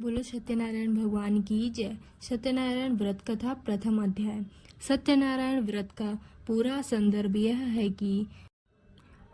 बोलो सत्यनारायण भगवान की जय। सत्यनारायण व्रत कथा प्रथम अध्याय। सत्यनारायण व्रत का पूरा संदर्भ यह है कि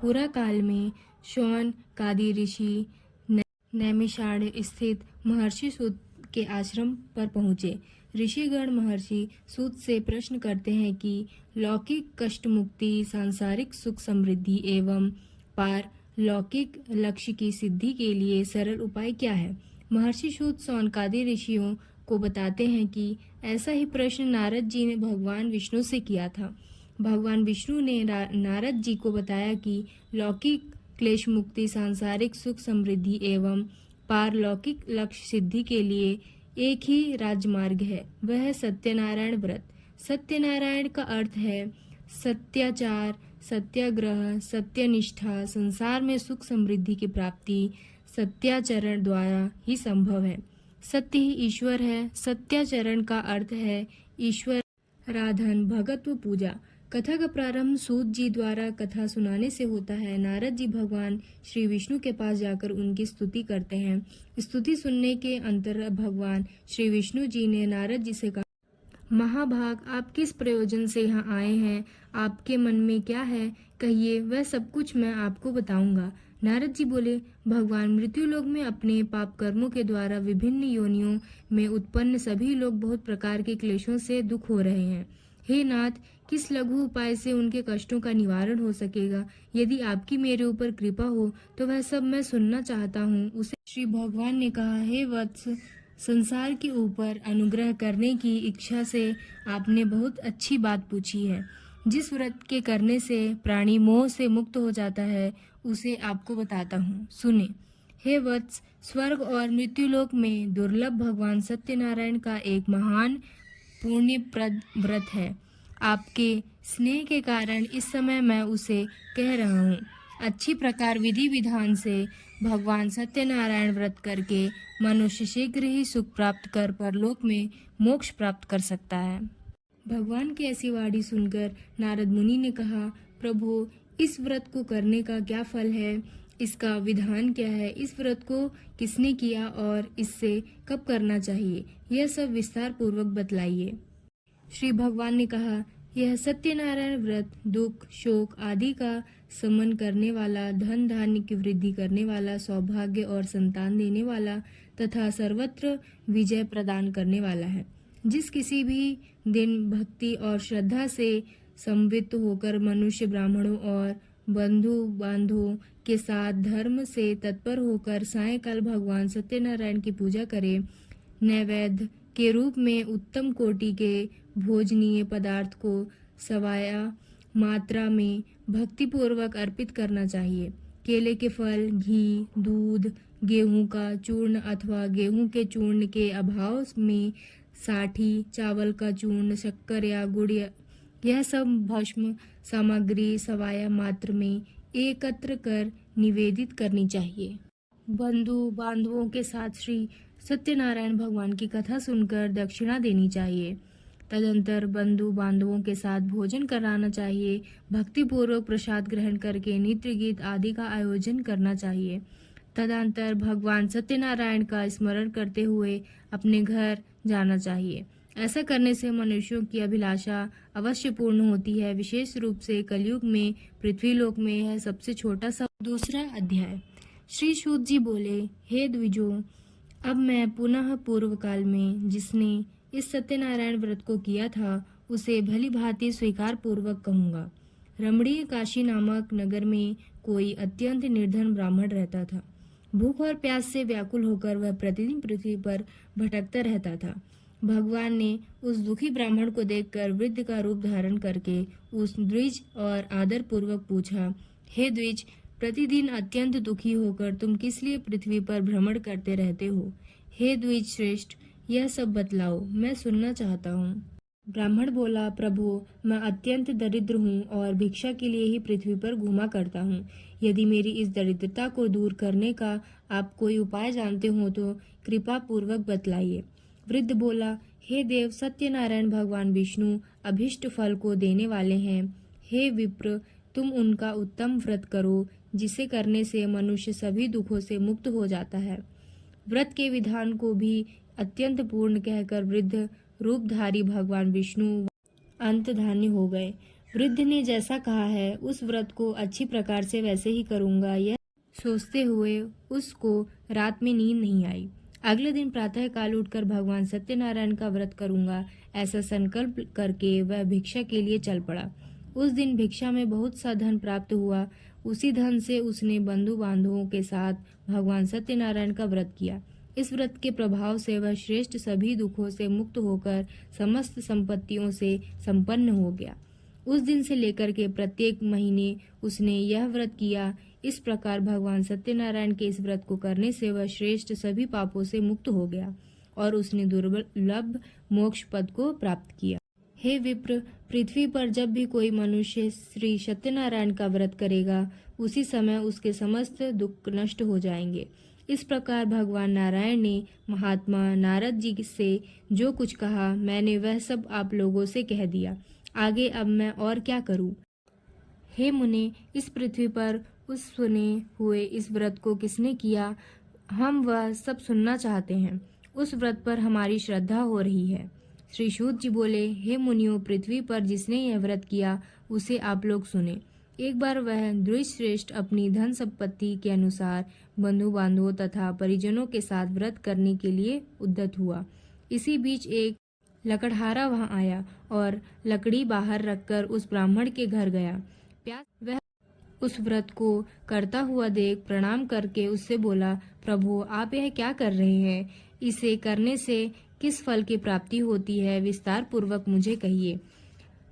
पूरा काल में शौन कादि ऋषि नैमिषारण्य स्थित महर्षि सूत के आश्रम पर पहुँचे। ऋषिगण महर्षि सूत से प्रश्न करते हैं कि लौकिक कष्ट मुक्ति, सांसारिक सुख समृद्धि एवं पार लौकिक लक्ष्य की सिद्धि के लिए सरल उपाय क्या है। महर्षि सूत शौनकादि ऋषियों को बताते हैं कि ऐसा ही प्रश्न नारद जी ने भगवान विष्णु से किया था। भगवान विष्णु ने नारद जी को बताया कि लौकिक क्लेश मुक्ति, सांसारिक सुख समृद्धि एवं पारलौकिक लक्ष्य सिद्धि के लिए एक ही राजमार्ग है, वह है सत्यनारायण व्रत। सत्यनारायण का अर्थ है सत्याचार, सत्याग्रह, सत्यनिष्ठा। संसार में सुख समृद्धि की प्राप्ति सत्याचरण द्वारा ही संभव है। सत्य ही ईश्वर है। सत्याचरण का अर्थ है ईश्वर आराधन, भगत्व, पूजा। कथा का प्रारंभ सूत जी द्वारा कथा सुनाने से होता है। नारद जी भगवान श्री विष्णु के पास जाकर उनकी स्तुति करते हैं। स्तुति सुनने के अंतर भगवान श्री विष्णु जी ने नारद जी से कहा, महाभाग, आप किस प्रयोजन से यहाँ आए हैं? आपके मन में क्या है? कहिए, वह सब कुछ मैं आपको बताऊंगा। नारद जी बोले, भगवान, मृत्युलोक में अपने पाप कर्मों के द्वारा विभिन्न योनियों में उत्पन्न सभी लोग बहुत प्रकार के क्लेशों से दुख हो रहे हैं। हे नाथ, किस लघु उपाय से उनके कष्टों का निवारण हो सकेगा? यदि आपकी मेरे ऊपर कृपा हो तो वह सब मैं सुनना चाहता हूँ। उसे श्री भगवान ने कहा, हे वत्स, संसार के ऊपर अनुग्रह करने की इच्छा से आपने बहुत अच्छी बात पूछी है। जिस व्रत के करने से प्राणी मोह से मुक्त हो जाता है, उसे आपको बताता हूँ, सुने। हे वत्स, स्वर्ग और मृत्युलोक में दुर्लभ भगवान सत्यनारायण का एक महान पुण्यप्रद व्रत है। आपके स्नेह के कारण इस समय मैं उसे कह रहा हूँ। अच्छी प्रकार विधि विधान से भगवान सत्यनारायण व्रत करके मनुष्य शीघ्र ही सुख प्राप्त कर परलोक में मोक्ष प्राप्त कर सकता है। भगवान की ऐसी वाणी सुनकर नारद मुनि ने कहा, प्रभु, इस व्रत को करने का क्या फल है? इसका विधान क्या है? इस व्रत को किसने किया और इससे कब करना चाहिए? यह सब विस्तार पूर्वक बतलाइए। श्री भगवान ने कहा, यह सत्यनारायण व्रत दुख, शोक आदि का शमन करने वाला, धन धान्य की वृद्धि करने वाला, सौभाग्य और संतान देने वाला तथा सर्वत्र विजय प्रदान करने वाला है। जिस किसी भी दिन भक्ति और श्रद्धा से संवित होकर मनुष्य ब्राह्मणों और बंधु बांधवों के साथ धर्म से तत्पर होकर सायंकाल भगवान सत्यनारायण की पूजा करे, नैवेद्य के रूप में उत्तम कोटि के भोजनीय पदार्थ को सवाया मात्रा में भक्तिपूर्वक अर्पित करना चाहिए। केले के फल, घी, दूध, गेहूं का चूर्ण अथवा गेहूं के चूर्ण के अभाव में साठी, चावल का चूर्ण, शक्कर या गुड़, यह सब भस्म सामग्री सवाया मात्र में एकत्र कर निवेदित करनी चाहिए। बंधु बांधवों के साथ श्री सत्यनारायण भगवान की कथा सुनकर दक्षिणा देनी चाहिए। तदंतर बंधु बांधवों के साथ भोजन कराना चाहिए। भक्तिपूर्वक प्रसाद ग्रहण करके नृत्य गीत आदि का आयोजन करना चाहिए। तदंतर भगवान सत्यनारायण का स्मरण करते हुए अपने घर जाना चाहिए। ऐसा करने से मनुष्यों की अभिलाषा अवश्य पूर्ण होती है। विशेष रूप से कलयुग में पृथ्वीलोक में यह सबसे छोटा सा। दूसरा अध्याय। श्री सूत जी बोले, हे द्विजों, अब मैं पुनः पूर्व काल में जिसने इस सत्यनारायण व्रत को किया था उसे भली भांति स्वीकार पूर्वक कहूँगा। रमणीय काशी नामक नगर में कोई अत्यंत निर्धन ब्राह्मण रहता था। भूख और प्यास से व्याकुल होकर वह प्रतिदिन पृथ्वी पर भटकता रहता था। भगवान ने उस दुखी ब्राह्मण को देखकर वृद्ध का रूप धारण करके उस द्विज और आदर पूर्वक पूछा, हे द्विज, प्रतिदिन अत्यंत दुखी होकर तुम किस लिए पृथ्वी पर भ्रमण करते रहते हो? हे द्विज श्रेष्ठ, यह सब बतलाओ, मैं सुनना चाहता हूँ। ब्राह्मण बोला, प्रभु, मैं अत्यंत दरिद्र हूँ और भिक्षा के लिए ही पृथ्वी पर घूमा करता हूँ। यदि मेरी इस दरिद्रता को दूर करने का आप कोई उपाय जानते हो तो कृपा पूर्वक बतलाइए। वृद्ध बोला, हे देव, सत्यनारायण भगवान विष्णु अभिष्ट फल को देने वाले हैं। हे विप्र, तुम उनका उत्तम व्रत करो, जिसे करने से मनुष्य सभी दुखों से मुक्त हो जाता है। व्रत के विधान को भी अत्यंत पूर्ण कहकर वृद्ध रूपधारी भगवान विष्णु अंतर्धानी हो गए। वृद्ध ने जैसा कहा है उस व्रत को अच्छी प्रकार से वैसे ही करूंगा, यह सोचते हुए उसको रात में नींद नहीं आई। अगले दिन प्रातः काल उठकर भगवान सत्यनारायण का व्रत करूंगा ऐसा संकल्प करके वह भिक्षा के लिए चल पड़ा। उस दिन भिक्षा में बहुत सा धन प्राप्त हुआ। उसी धन से उसने बंधु बांधवों के साथ भगवान सत्यनारायण का व्रत किया। इस व्रत के प्रभाव से वह श्रेष्ठ सभी दुखों से मुक्त होकर समस्त संपत्तियों से संपन्न हो गया। उस दिन से लेकर के प्रत्येक महीने उसने यह व्रत किया। इस प्रकार भगवान सत्यनारायण के इस व्रत को करने से वह श्रेष्ठ सभी पापों से मुक्त हो गया और उसने दुर्लभ मोक्ष पद को प्राप्त किया। हे विप्र, पृथ्वी पर जब भी कोई मनुष्य श्री सत्यनारायण का व्रत करेगा उसी समय उसके समस्त दुख नष्ट हो जाएंगे। इस प्रकार भगवान नारायण ने महात्मा नारद जी से जो कुछ कहा मैंने वह सब आप लोगों से कह दिया। आगे अब मैं और क्या करूं? हे मुने, इस पृथ्वी पर उस सुने हुए इस व्रत को किसने किया, हम वह सब सुनना चाहते हैं। उस व्रत पर हमारी श्रद्धा हो रही है। श्री सूत जी बोले, हे मुनियों, पृथ्वी पर जिसने यह व्रत किया उसे आप लोग सुने। एक बार वह द्विजश्रेष्ठ अपनी धन संपत्ति के अनुसार बंधु बांधवों तथा परिजनों के साथ व्रत करने के लिए उद्यत हुआ। इसी बीच एक लकड़हारा वहां आया और लकड़ी बाहर रखकर उस ब्राह्मण के घर गया। वह उस व्रत को करता हुआ देख प्रणाम करके उससे बोला, प्रभु आप यह क्या कर रहे हैं? इसे करने से किस फल की प्राप्ति होती है, विस्तार पूर्वक मुझे कहिए।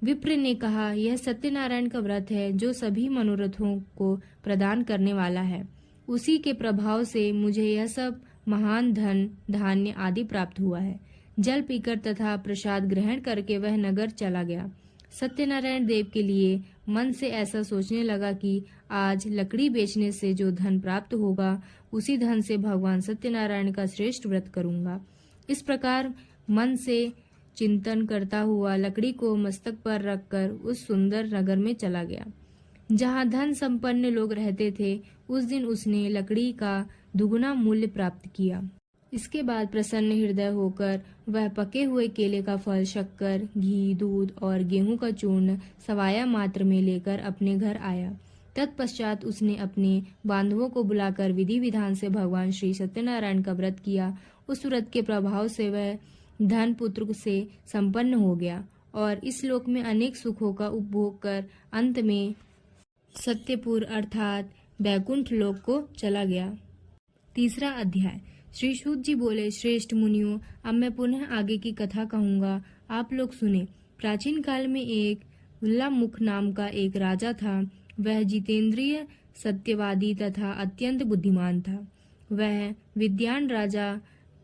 विप्र ने कहा, यह सत्यनारायण का व्रत है जो सभी मनोरथों को प्रदान करने वाला है। उसी के प्रभाव से मुझे यह सब महान धन धान्य आदि प्राप्त हुआ है। जल पीकर तथा प्रसाद ग्रहण करके वह नगर चला गया। सत्यनारायण देव के लिए मन से ऐसा सोचने लगा कि आज लकड़ी बेचने से जो धन प्राप्त होगा उसी धन से भगवान सत्यनारायण का श्रेष्ठ व्रत करूंगा। इस प्रकार मन से चिंतन करता हुआ लकड़ी को मस्तक पर रखकर उस सुंदर नगर में चला गया जहाँ धन संपन्न लोग रहते थे। उस दिन उसने लकड़ी का दुगुना मूल्य प्राप्त किया। इसके बाद प्रसन्न हृदय होकर वह पके हुए केले का फल, शक्कर, घी, दूध और गेहूं का चूर्ण सवाया मात्र में लेकर अपने घर आया। तत्पश्चात उसने अपने बांधवों को बुलाकर विधि विधान से भगवान श्री सत्यनारायण का व्रत किया। उस व्रत के प्रभाव से वह धन पुत्र से संपन्न हो गया और इस लोक में अनेक सुखों का उपभोग कर अंत में सत्यपुर अर्थात बैकुंठ लोक को चला गया। तीसरा अध्याय। श्री सूत जी बोले, श्रेष्ठ मुनियों, अब मैं पुनः आगे की कथा कहूँगा, आप लोग सुने। प्राचीन काल में एक उल्लामुख नाम का एक राजा था। वह जितेंद्रिय, सत्यवादी तथा अत्यंत बुद्धिमान था। वह विद्वान राजा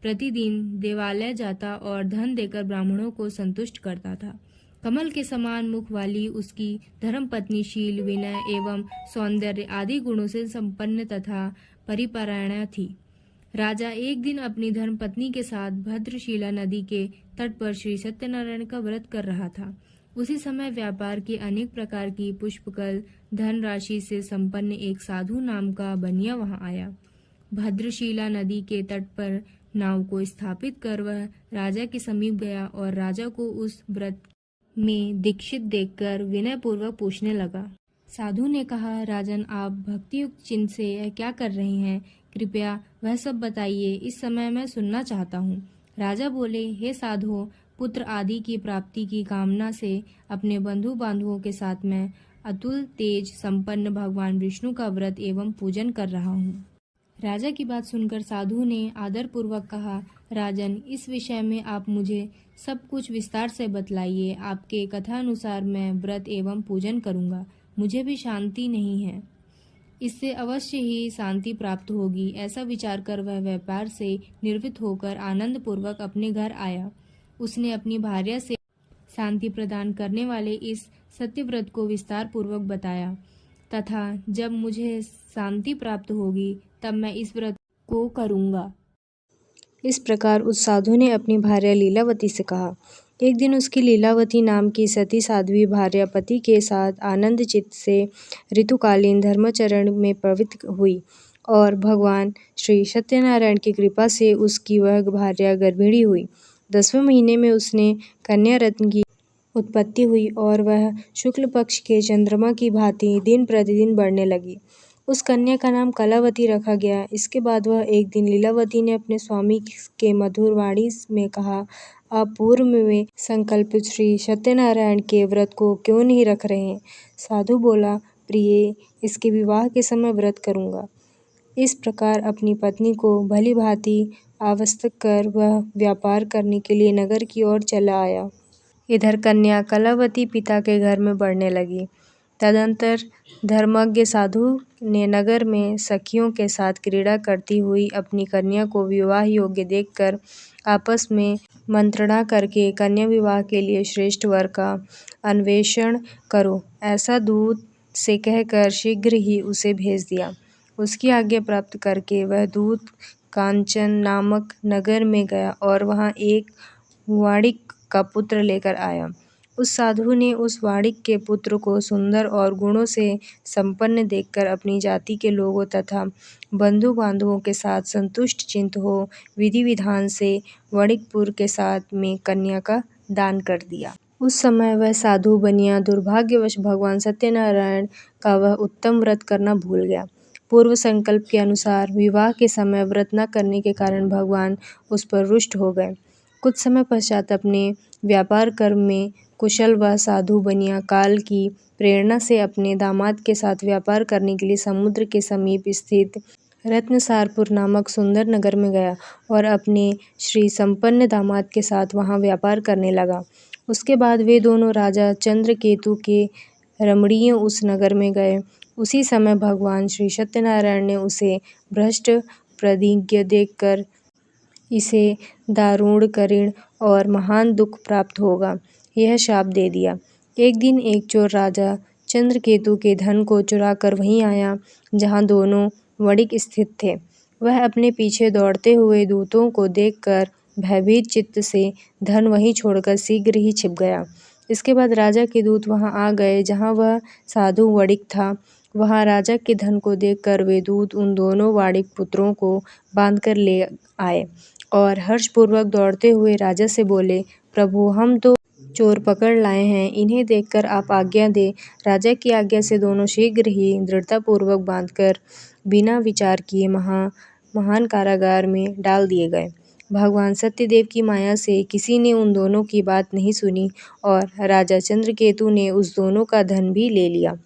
प्रतिदिन देवालय जाता और धन देकर ब्राह्मणों को संतुष्ट करता था। कमल के समान मुख वाली उसकी धर्मपत्नी शील, विनय एवं सौंदर्य आदि गुणों से संपन्न तथा परिपरायणा थी। राजा एक दिन अपनी धर्मपत्नी के साथ भद्रशिला नदी के तट पर श्री सत्यनारायण का व्रत कर रहा था। उसी समय व्यापार के अनेक प्रकार की पुष्पकल धनराशि से संपन्न एक साधु नाम का बनिया वहां आया। भद्रशिला नदी के तट पर नाव को स्थापित कर वह राजा के समीप गया और राजा को उस व्रत में दीक्षित देखकर विनय पूर्वक पूछने लगा। साधु ने कहा, राजन, आप भक्तियुक्त चिन्ह से यह क्या कर रहे हैं? कृपया वह सब बताइए, इस समय मैं सुनना चाहता हूँ। राजा बोले, हे साधो, पुत्र आदि की प्राप्ति की कामना से अपने बंधु बांधवों के साथ मैं अतुल तेज संपन्न भगवान विष्णु का व्रत एवं पूजन कर रहा हूँ। राजा की बात सुनकर साधु ने आदर पूर्वक कहा, राजन, इस विषय में आप मुझे सब कुछ विस्तार से बतलाइए। आपके कथानुसार मैं व्रत एवं पूजन करूँगा। मुझे भी शांति नहीं है, इससे अवश्य ही शांति प्राप्त होगी। ऐसा विचार कर वह व्यापार से निर्वृत्त होकर आनंद पूर्वक अपने घर आया। उसने अपनी भार्या से शांति प्रदान करने वाले इस सत्यव्रत को विस्तार पूर्वक बताया तथा जब मुझे शांति प्राप्त होगी तब मैं इस व्रत को करूँगा। इस प्रकार उस साधु ने अपनी भार्या लीलावती से कहा। एक दिन उसकी लीलावती नाम की सती साध्वी भार्या पति के साथ आनंद चित्त से ऋतुकालीन धर्माचरण में प्रवृत्त हुई। और भगवान श्री सत्यनारायण की कृपा से उसकी वह भार्या गर्भिणी हुई। 10वें महीने में उसने कन्या रत्न की उत्पत्ति हुई और वह शुक्ल पक्ष के चंद्रमा की भांति दिन प्रतिदिन बढ़ने लगी। उस कन्या का नाम कलावती रखा गया। इसके बाद वह एक दिन लीलावती ने अपने स्वामी के मधुर वाणी में कहा, आप पूर्व में संकल्पित श्री सत्यनारायण के व्रत को क्यों नहीं रख रहे? साधु बोला, प्रिय, इसके विवाह के समय व्रत करूंगा। इस प्रकार अपनी पत्नी को भली भांति आश्वस्त कर वह व्यापार करने के लिए नगर की ओर चला आया। इधर कन्या कलावती पिता के घर में बढ़ने लगी। तदंतर धर्मज्ञ साधु ने नगर में सखियों के साथ क्रीड़ा करती हुई अपनी कन्या को विवाह योग्य देखकर आपस में मंत्रणा करके कन्या विवाह के लिए श्रेष्ठ वर का अन्वेषण करो, ऐसा दूत से कहकर शीघ्र ही उसे भेज दिया। उसकी आज्ञा प्राप्त करके वह दूत कांचन नामक नगर में गया और वहां एक वाणिक का पुत्र लेकर आया। उस साधु ने उस वाणिक के पुत्र को सुंदर और गुणों से संपन्न देखकर अपनी जाति के लोगों तथा बंधु बांधवों के साथ संतुष्ट चित्त हो विधि विधान से वणिकपुर के साथ में कन्या का दान कर दिया। उस समय वह साधु बनिया दुर्भाग्यवश भगवान सत्यनारायण का वह उत्तम व्रत करना भूल गया। पूर्व संकल्प के अनुसार विवाह के समय व्रत न करने के कारण भगवान उस पर रुष्ट हो गए। कुछ समय पश्चात अपने व्यापार कर्म में कुशल वह साधु बनिया काल की प्रेरणा से अपने दामाद के साथ व्यापार करने के लिए समुद्र के समीप स्थित रत्नसारपुर नामक सुंदर नगर में गया और अपने श्री संपन्न दामाद के साथ वहां व्यापार करने लगा। उसके बाद वे दोनों राजा चंद्रकेतु के रमणीय उस नगर में गए। उसी समय भगवान श्री सत्यनारायण ने उसे भ्रष्ट प्रतिज्ञ देखकर इसे दारुण करीण और महान दुख प्राप्त होगा, यह शाप दे दिया। एक दिन एक चोर राजा चंद्रकेतु के धन को चुराकर वहीं आया जहां दोनों वणिक स्थित थे। वह अपने पीछे दौड़ते हुए दूतों को देखकर भयभीत चित्त से धन वहीं छोड़कर शीघ्र ही छिप गया। इसके बाद राजा के दूत वहां आ गए जहां वह साधु वणिक था। वहां राजा के धन को देखकर वे दूत उन दोनों वाणिक पुत्रों को बांधकर ले आए और हर्षपूर्वक दौड़ते हुए राजा से बोले, प्रभु, हम तो चोर पकड़ लाए हैं, इन्हें देखकर आप आज्ञा दें। राजा की आज्ञा से दोनों शीघ्र ही दृढ़तापूर्वक बांधकर बिना विचार किए महान कारागार में डाल दिए गए। भगवान सत्यदेव की माया से किसी ने उन दोनों की बात नहीं सुनी और राजा चंद्रकेतु ने उस दोनों का धन भी ले लिया।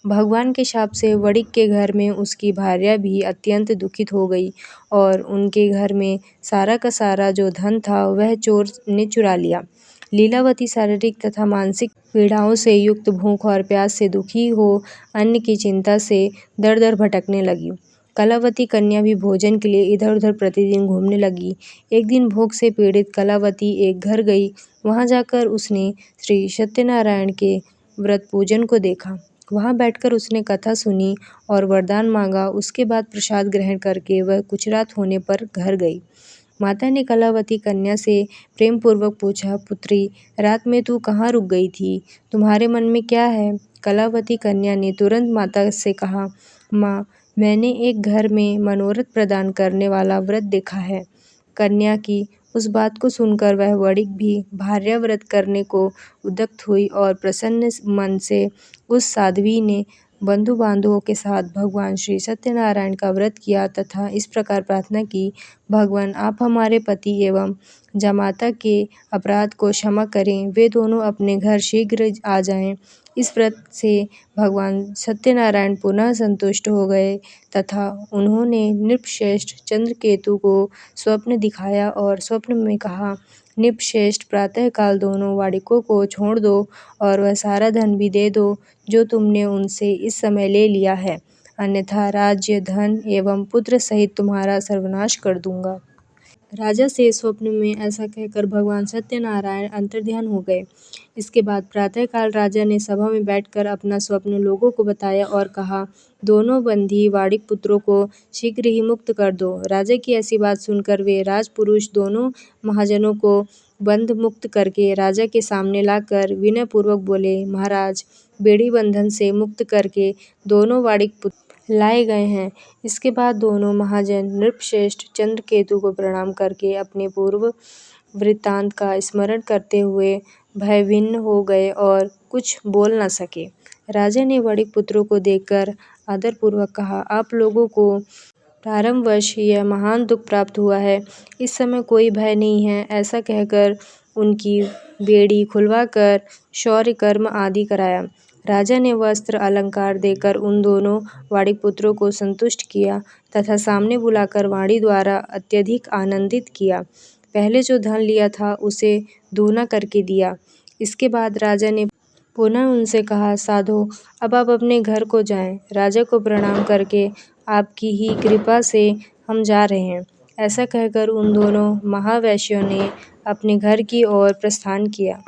भगवान के शाप से वणिक के घर में उसकी भार्या भी अत्यंत दुखित हो गई और उनके घर में सारा का सारा जो धन था वह चोर ने चुरा लिया। लीलावती शारीरिक तथा मानसिक पीड़ाओं से युक्त भूख और प्यास से दुखी हो अन्न की चिंता से दर दर भटकने लगी। कलावती कन्या भी भोजन के लिए इधर उधर प्रतिदिन घूमने लगी। एक दिन भूख से पीड़ित कलावती एक घर गई। वहां जाकर उसने श्री सत्यनारायण के व्रत पूजन को देखा। वहां बैठकर उसने कथा सुनी और वरदान मांगा। उसके बाद प्रसाद ग्रहण करके वह कुछ रात होने पर घर गई। माता ने कलावती कन्या से प्रेम पूर्वक पूछा, पुत्री, रात में तू कहाँ रुक गई थी? तुम्हारे मन में क्या है? कलावती कन्या ने तुरंत माता से कहा, माँ, मैंने एक घर में मनोरथ प्रदान करने वाला व्रत देखा है। कन्या की उस बात को सुनकर वह वणिक भी भार्या व्रत करने को उद्युक्त हुई और प्रसन्न मन से उस साध्वी ने बंधु बांधवों के साथ भगवान श्री सत्यनारायण का व्रत किया तथा इस प्रकार प्रार्थना की, भगवान, आप हमारे पति एवं जामाता के अपराध को क्षमा करें, वे दोनों अपने घर शीघ्र आ जाएं। इस व्रत से भगवान सत्यनारायण पुनः संतुष्ट हो गए तथा उन्होंने नृपश्रेष्ठ चंद्रकेतु को स्वप्न दिखाया और स्वप्न में कहा, नृपश्रेष्ठ, प्रातःकाल दोनों वाणिकों को छोड़ दो और वह सारा धन भी दे दो जो तुमने उनसे इस समय ले लिया है, अन्यथा राज्य, धन एवं पुत्र सहित तुम्हारा सर्वनाश कर दूंगा। राजा से स्वप्न में ऐसा कहकर भगवान सत्यनारायण अंतर्ध्यान हो गए। इसके बाद प्रातःकाल राजा ने सभा में बैठकर अपना स्वप्न लोगों को बताया और कहा, दोनों बंधी वाणिक पुत्रों को शीघ्र ही मुक्त कर दो। राजा की ऐसी बात सुनकर वे राजपुरुष दोनों महाजनों को बंध मुक्त करके राजा के सामने लाकर विनय पूर्वक बोले, महाराज, बेड़ी बंधन से मुक्त करके दोनों वाणिक पुत्र लाए गए हैं। इसके बाद दोनों महाजन नृपश्रेष्ठ चंद्रकेतु को प्रणाम करके अपने पूर्व वृत्तांत का स्मरण करते हुए भयभिन्न हो गए और कुछ बोल न सके। राजा ने वणिक पुत्रों को देखकर आदरपूर्वक कहा, आप लोगों को प्रारंभवश यह महान दुख प्राप्त हुआ है, इस समय कोई भय नहीं है। ऐसा कहकर उनकी बेड़ी खुलवाकर शौर्य कर्म आदि कराया। राजा ने वस्त्र अलंकार देकर उन दोनों वाणिक पुत्रों को संतुष्ट किया तथा सामने बुलाकर वाणी द्वारा अत्यधिक आनंदित किया। पहले जो धन लिया था उसे दूना करके दिया। इसके बाद राजा ने पुनः उनसे कहा, साधो अब आप अपने घर को जाएं। राजा को प्रणाम करके आपकी ही कृपा से हम जा रहे हैं। ऐसा कहकर उन दोनों महावैश्यों ने अपने घर की ओर प्रस्थान किया।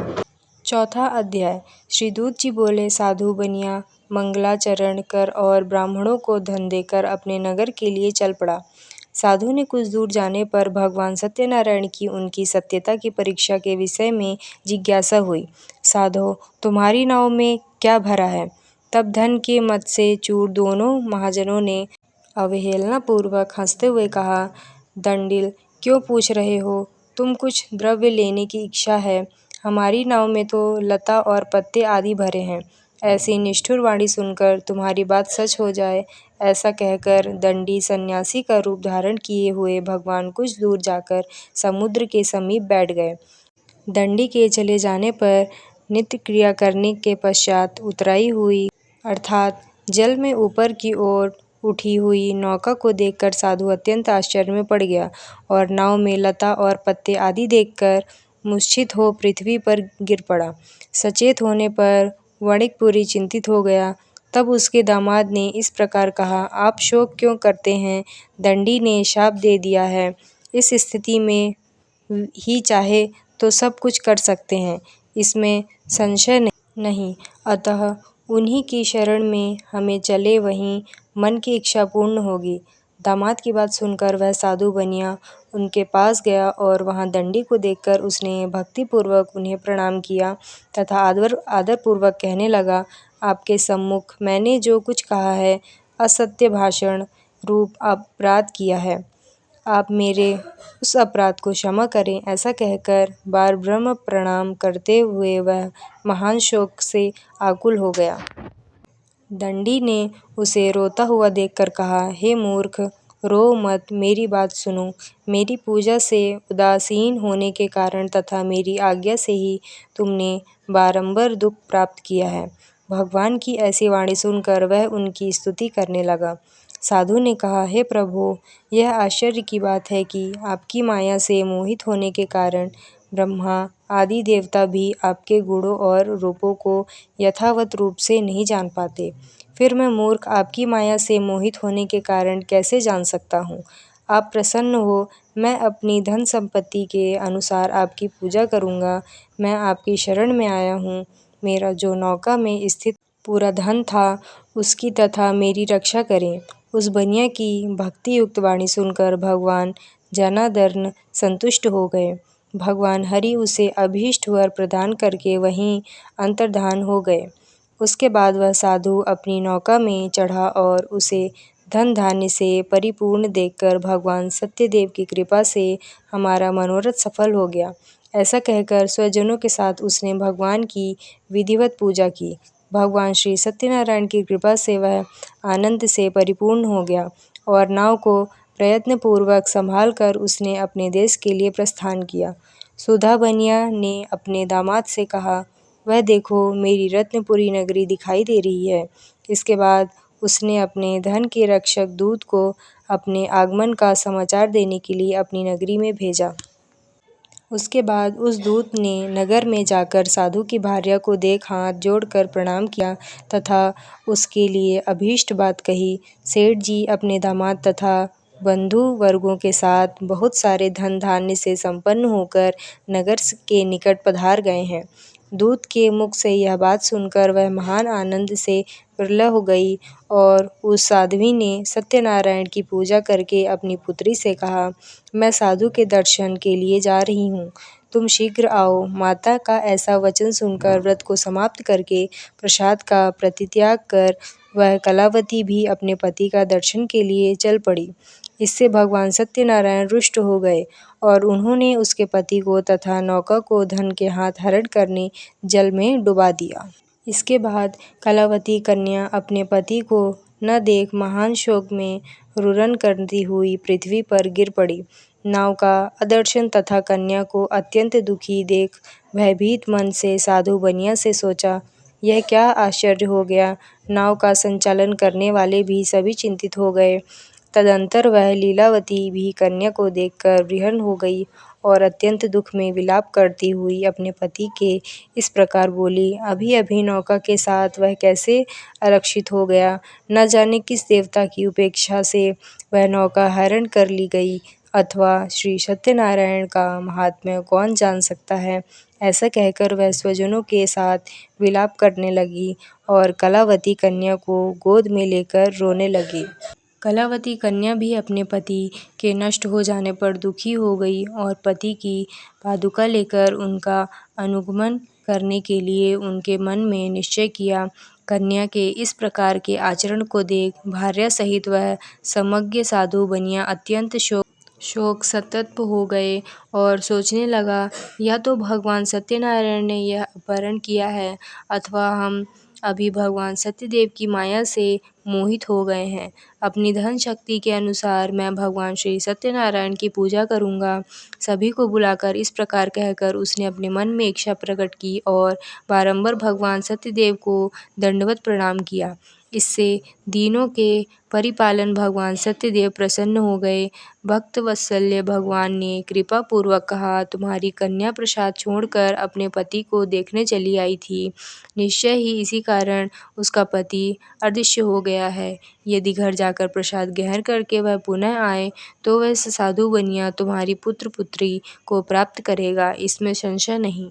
चौथा अध्याय। श्री दूत जी बोले, साधु बनिया मंगलाचरण कर और ब्राह्मणों को धन देकर अपने नगर के लिए चल पड़ा। साधु ने कुछ दूर जाने पर भगवान सत्यनारायण की उनकी सत्यता की परीक्षा के विषय में जिज्ञासा हुई। साधो, तुम्हारी नाव में क्या भरा है? तब धन के मद से चूर दोनों महाजनों ने अवहेलनापूर्वक हंसते हुए कहा, दंडिल, क्यों पूछ रहे हो? तुम कुछ द्रव्य लेने की इच्छा है? हमारी नाव में तो लता और पत्ते आदि भरे हैं। ऐसी निष्ठुर वाणी सुनकर तुम्हारी बात सच हो जाए, ऐसा कहकर दंडी सन्यासी का रूप धारण किए हुए भगवान कुछ दूर जाकर समुद्र के समीप बैठ गए। दंडी के चले जाने पर नित्य क्रिया करने के पश्चात उतराई हुई अर्थात जल में ऊपर की ओर उठी हुई नौका को देखकर साधु अत्यंत आश्चर्य में पड़ गया और नाव में लता और पत्ते आदि देखकर मूर्छित हो पृथ्वी पर गिर पड़ा। सचेत होने पर वणिकपुरी चिंतित हो गया। तब उसके दामाद ने इस प्रकार कहा, आप शोक क्यों करते हैं? दंडी ने शाप दे दिया है। इस स्थिति में ही चाहे तो सब कुछ कर सकते हैं, इसमें संशय नहीं। अतः उन्हीं की शरण में हमें चले, वहीं मन की इच्छा पूर्ण होगी। दामाद की बात सुनकर वह साधु बनिया उनके पास गया और वहां दंडी को देखकर उसने भक्तिपूर्वक उन्हें प्रणाम किया तथा आदरपूर्वक कहने लगा, आपके सम्मुख मैंने जो कुछ कहा है असत्य भाषण रूप अपराध किया है। आप मेरे उस अपराध को क्षमा करें। ऐसा कहकर बार ब्रह्म प्रणाम करते हुए वह महान शोक से आकुल हो गया। दंडी ने उसे रोता हुआ देखकर कहा, हे मूर्ख, रो मत, मेरी बात सुनो। मेरी पूजा से उदासीन होने के कारण तथा मेरी आज्ञा से ही तुमने बारंबार दुख प्राप्त किया है। भगवान की ऐसी वाणी सुनकर वह उनकी स्तुति करने लगा। साधु ने कहा, हे प्रभु, यह आश्चर्य की बात है कि आपकी माया से मोहित होने के कारण ब्रह्मा आदि देवता भी आपके गुणों और रूपों को यथावत रूप से नहीं जान पाते। फिर मैं मूर्ख आपकी माया से मोहित होने के कारण कैसे जान सकता हूँ? आप प्रसन्न हो, मैं अपनी धन संपत्ति के अनुसार आपकी पूजा करूँगा। मैं आपकी शरण में आया हूँ। मेरा जो नौका में स्थित पूरा धन था उसकी तथा मेरी रक्षा करें। उस बनिया की भक्ति युक्त वाणी सुनकर भगवान जनार्दन संतुष्ट हो गए। भगवान हरि उसे अभीष्ट वर प्रदान करके वहीं अंतर्धान हो गए। उसके बाद वह साधु अपनी नौका में चढ़ा और उसे धन धान्य से परिपूर्ण देखकर भगवान सत्यदेव की कृपा से हमारा मनोरथ सफल हो गया। ऐसा कहकर स्वजनों के साथ उसने भगवान की विधिवत पूजा की। भगवान श्री सत्यनारायण की कृपा से वह आनंद से परिपूर्ण हो गया और नाव को प्रयत्नपूर्वक संभाल कर उसने अपने देश के लिए प्रस्थान किया। सुधा बनिया ने अपने दामाद से कहा, वह देखो, मेरी रत्नपुरी नगरी दिखाई दे रही है। इसके बाद उसने अपने धन के रक्षक दूत को अपने आगमन का समाचार देने के लिए अपनी नगरी में भेजा। उसके बाद उस दूत ने नगर में जाकर साधु की भार्या को देख हाथ जोड़कर प्रणाम किया तथा उसके लिए अभीष्ट बात कही। सेठ जी अपने दामाद तथा बंधु वर्गों के साथ बहुत सारे धन धान्य से संपन्न होकर नगर के निकट पधार गए हैं। दूत के मुख से यह बात सुनकर वह महान आनंद से प्रलय हो गई और उस साध्वी ने सत्यनारायण की पूजा करके अपनी पुत्री से कहा, मैं साधु के दर्शन के लिए जा रही हूँ, तुम शीघ्र आओ। माता का ऐसा वचन सुनकर व्रत को समाप्त करके प्रसाद का परित्याग कर वह कलावती भी अपने पति का दर्शन के लिए चल पड़ी। इससे भगवान सत्यनारायण रुष्ट हो गए और उन्होंने उसके पति को तथा नौका को धन के हाथ हरण करने जल में डुबा दिया। इसके बाद कलावती कन्या अपने पति को न देख महान शोक में रुदन करती हुई पृथ्वी पर गिर पड़ी। नाव का अदर्शन तथा कन्या को अत्यंत दुखी देख भयभीत मन से साधु बनिया से सोचा, यह क्या आश्चर्य हो गया। नाव का संचालन करने वाले भी सभी चिंतित हो गए। तदंतर वह लीलावती भी कन्या को देखकर विह्वल हो गई और अत्यंत दुख में विलाप करती हुई अपने पति के इस प्रकार बोली, अभी अभी नौका के साथ वह कैसे आरक्षित हो गया। न जाने किस देवता की उपेक्षा से वह नौका हरण कर ली गई, अथवा श्री सत्यनारायण का महात्म्य कौन जान सकता है। ऐसा कहकर वह स्वजनों के साथ विलाप करने लगी और कलावती कन्या को गोद में लेकर रोने लगी। कलावती कन्या भी अपने पति के नष्ट हो जाने पर दुखी हो गई और पति की पादुका लेकर उनका अनुगमन करने के लिए उनके मन में निश्चय किया। कन्या के इस प्रकार के आचरण को देख भार्या सहित वह समज्ञ साधु बनिया अत्यंत शोक संतप्त हो गए और सोचने लगा, या तो भगवान सत्यनारायण ने यह अपहरण किया है, अथवा हम अभी भगवान सत्यदेव की माया से मोहित हो गए हैं। अपनी धन शक्ति के अनुसार मैं भगवान श्री सत्यनारायण की पूजा करूंगा। सभी को बुलाकर इस प्रकार कहकर उसने अपने मन में इच्छा प्रकट की और बारंबार भगवान सत्यदेव को दंडवत प्रणाम किया। इससे दीनों के परिपालन भगवान सत्यदेव प्रसन्न हो गए। भक्त वत्सल्य भगवान ने कृपा पूर्वक कहा, तुम्हारी कन्या प्रसाद छोड़कर अपने पति को देखने चली आई थी। निश्चय ही इसी कारण उसका पति अदृश्य हो गया है। यदि घर जाकर प्रसाद ग्रहण करके वह पुनः आए तो वह साधु बनिया तुम्हारी पुत्र पुत्री को प्राप्त करेगा, इसमें संशय नहीं।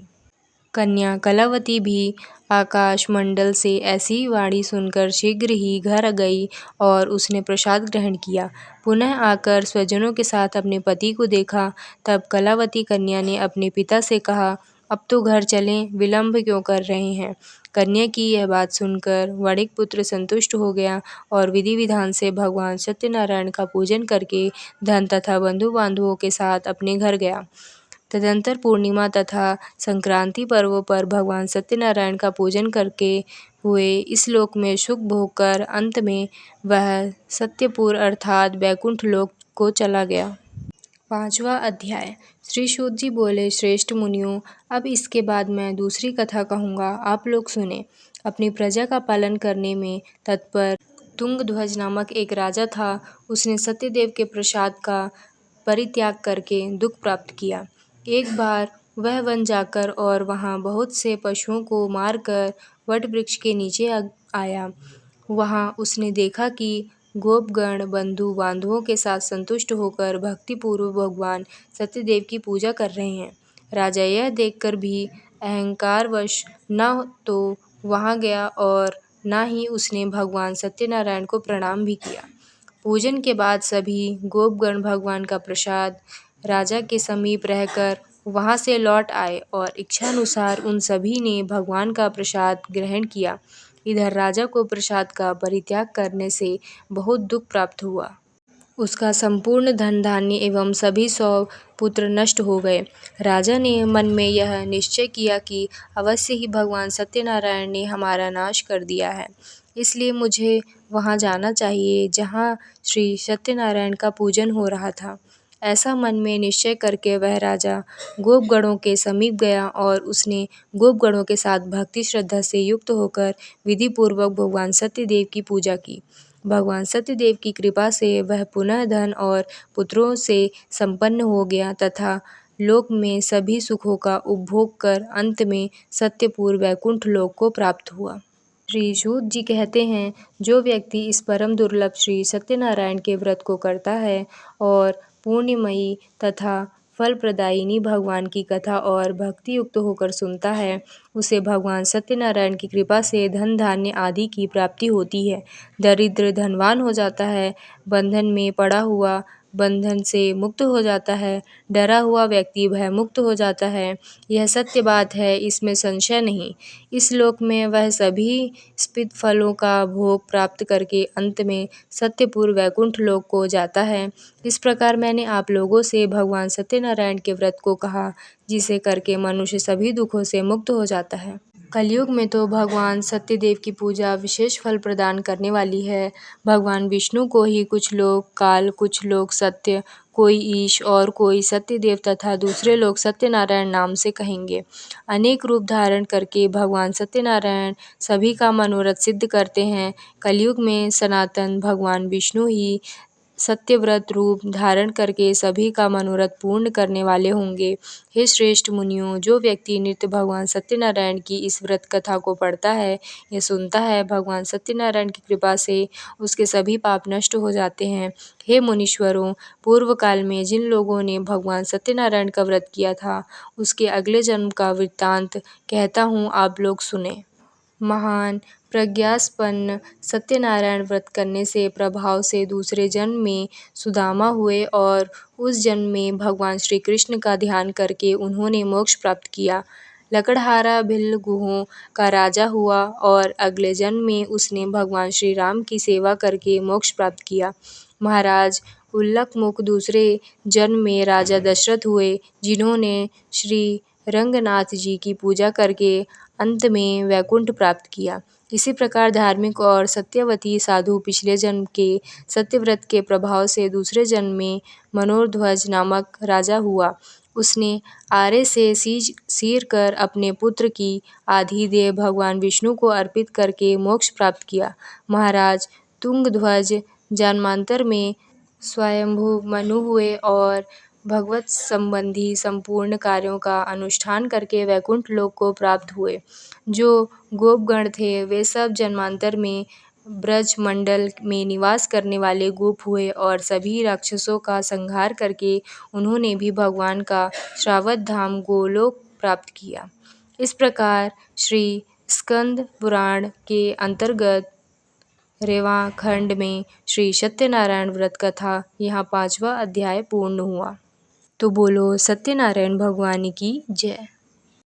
कन्या कलावती भी आकाश मंडल से ऐसी वाणी सुनकर शीघ्र ही घर गई और उसने प्रसाद ग्रहण किया। पुनः आकर स्वजनों के साथ अपने पति को देखा। तब कलावती कन्या ने अपने पिता से कहा, अब तो घर चलें, विलंब क्यों कर रहे हैं। कन्या की यह बात सुनकर वणिक पुत्र संतुष्ट हो गया और विधि विधान से भगवान सत्यनारायण का पूजन करके धन तथा बंधु बांधवों के साथ अपने घर गया। तदंतर पूर्णिमा तथा संक्रांति पर्वों पर भगवान सत्यनारायण का पूजन करके हुए इस लोक में सुख भोग कर अंत में वह सत्यपुर अर्थात वैकुंठ लोक को चला गया। 5वां अध्याय। श्री सूत जी बोले, श्रेष्ठ मुनियों, अब इसके बाद मैं दूसरी कथा कहूँगा, आप लोग सुने। अपनी प्रजा का पालन करने में तत्पर तुंगध्वज नामक एक राजा था। उसने सत्यदेव के प्रसाद का परित्याग करके दुख प्राप्त किया। एक बार वह वन जाकर और वहाँ बहुत से पशुओं को मारकर वट वृक्ष के नीचे आया। वहाँ उसने देखा कि गोपगण बंधु बांधवों के साथ संतुष्ट होकर भक्तिपूर्वक भगवान सत्यदेव की पूजा कर रहे हैं। राजा यह देखकर भी अहंकारवश न तो वहाँ गया और न ही उसने भगवान सत्यनारायण को प्रणाम भी किया। पूजन के बाद सभी गोपगण भगवान का प्रसाद राजा के समीप रहकर वहाँ से लौट आए और इच्छानुसार उन सभी ने भगवान का प्रसाद ग्रहण किया। इधर राजा को प्रसाद का परित्याग करने से बहुत दुख प्राप्त हुआ। उसका संपूर्ण धन धान्य एवं सभी 100 पुत्र नष्ट हो गए। राजा ने मन में यह निश्चय किया कि अवश्य ही भगवान सत्यनारायण ने हमारा नाश कर दिया है, इसलिए मुझे वहाँ जाना चाहिए जहाँ श्री सत्यनारायण का पूजन हो रहा था। ऐसा मन में निश्चय करके वह राजा गोपगणों के समीप गया और उसने गोपगणों के साथ भक्ति श्रद्धा से युक्त होकर विधि पूर्वक भगवान सत्यदेव की पूजा की। भगवान सत्यदेव की कृपा से वह पुनः धन और पुत्रों से संपन्न हो गया तथा लोक में सभी सुखों का उपभोग कर अंत में सत्यपुर वैकुंठ लोक को प्राप्त हुआ। श्री सूत जी कहते हैं, जो व्यक्ति इस परम दुर्लभ श्री सत्यनारायण के व्रत को करता है और पुण्यमयी तथा फलप्रदायिनी भगवान की कथा और भक्ति युक्त होकर सुनता है, उसे भगवान सत्यनारायण की कृपा से धन धान्य आदि की प्राप्ति होती है। दरिद्र धनवान हो जाता है। बंधन में पड़ा हुआ बंधन से मुक्त हो जाता है, डरा हुआ व्यक्ति भय मुक्त हो जाता है। यह सत्य बात है, इसमें संशय नहीं। इस लोक में वह सभी स्पित फलों का भोग प्राप्त करके अंत में सत्यपुर वैकुंठ लोक को जाता है। इस प्रकार मैंने आप लोगों से भगवान सत्यनारायण के व्रत को कहा, जिसे करके मनुष्य सभी दुखों से मुक्त हो जाता है। कलयुग में तो भगवान सत्यदेव की पूजा विशेष फल प्रदान करने वाली है। भगवान विष्णु को ही कुछ लोग काल, कुछ लोग सत्य, कोई ईश और कोई सत्यदेव तथा दूसरे लोग सत्यनारायण नाम से कहेंगे। अनेक रूप धारण करके भगवान सत्यनारायण सभी का मनोरथ सिद्ध करते हैं। कलयुग में सनातन भगवान विष्णु ही सत्यव्रत रूप धारण करके सभी का मनोरथ पूर्ण करने वाले होंगे। हे श्रेष्ठ मुनियों, जो व्यक्ति नित्य भगवान सत्यनारायण की इस व्रत कथा को पढ़ता है या सुनता है, भगवान सत्यनारायण की कृपा से उसके सभी पाप नष्ट हो जाते हैं। हे मुनीश्वरों, पूर्व काल में जिन लोगों ने भगवान सत्यनारायण का व्रत किया था, उसके अगले जन्म का वृत्तांत कहता हूँ, आप लोग सुने। महान प्रज्ञासंपन्न सत्यनारायण व्रत करने से प्रभाव से दूसरे जन्म में सुदामा हुए और उस जन्म में भगवान श्री कृष्ण का ध्यान करके उन्होंने मोक्ष प्राप्त किया। लकड़हारा भिल्ल गुहों का राजा हुआ और अगले जन्म में उसने भगवान श्री राम की सेवा करके मोक्ष प्राप्त किया। महाराज उल्लकमुख दूसरे जन्म में राजा दशरथ हुए, जिन्होंने श्री रंगनाथ जी की पूजा करके अंत में वैकुंठ प्राप्त किया। इसी प्रकार धार्मिक और सत्यवती साधु पिछले जन्म के सत्यव्रत के प्रभाव से दूसरे जन्म में मनोरध्वज नामक राजा हुआ। उसने आरे से चीर कर अपने पुत्र की आधी देह भगवान विष्णु को अर्पित करके मोक्ष प्राप्त किया। महाराज तुंगध्वज जन्मांतर में स्वयंभू मनु हुए और भगवत संबंधी संपूर्ण कार्यों का अनुष्ठान करके वैकुंठ लोक को प्राप्त हुए। जो गोपगण थे, वे सब जन्मांतर में ब्रज मंडल में निवास करने वाले गोप हुए और सभी राक्षसों का संहार करके उन्होंने भी भगवान का श्रावत धाम गोलोक प्राप्त किया। इस प्रकार श्री स्कंद पुराण के अंतर्गत रेवा खंड में श्री सत्यनारायण व्रत कथा यहाँ 5वां अध्याय पूर्ण हुआ। तो बोलो सत्यनारायण भगवान की जय।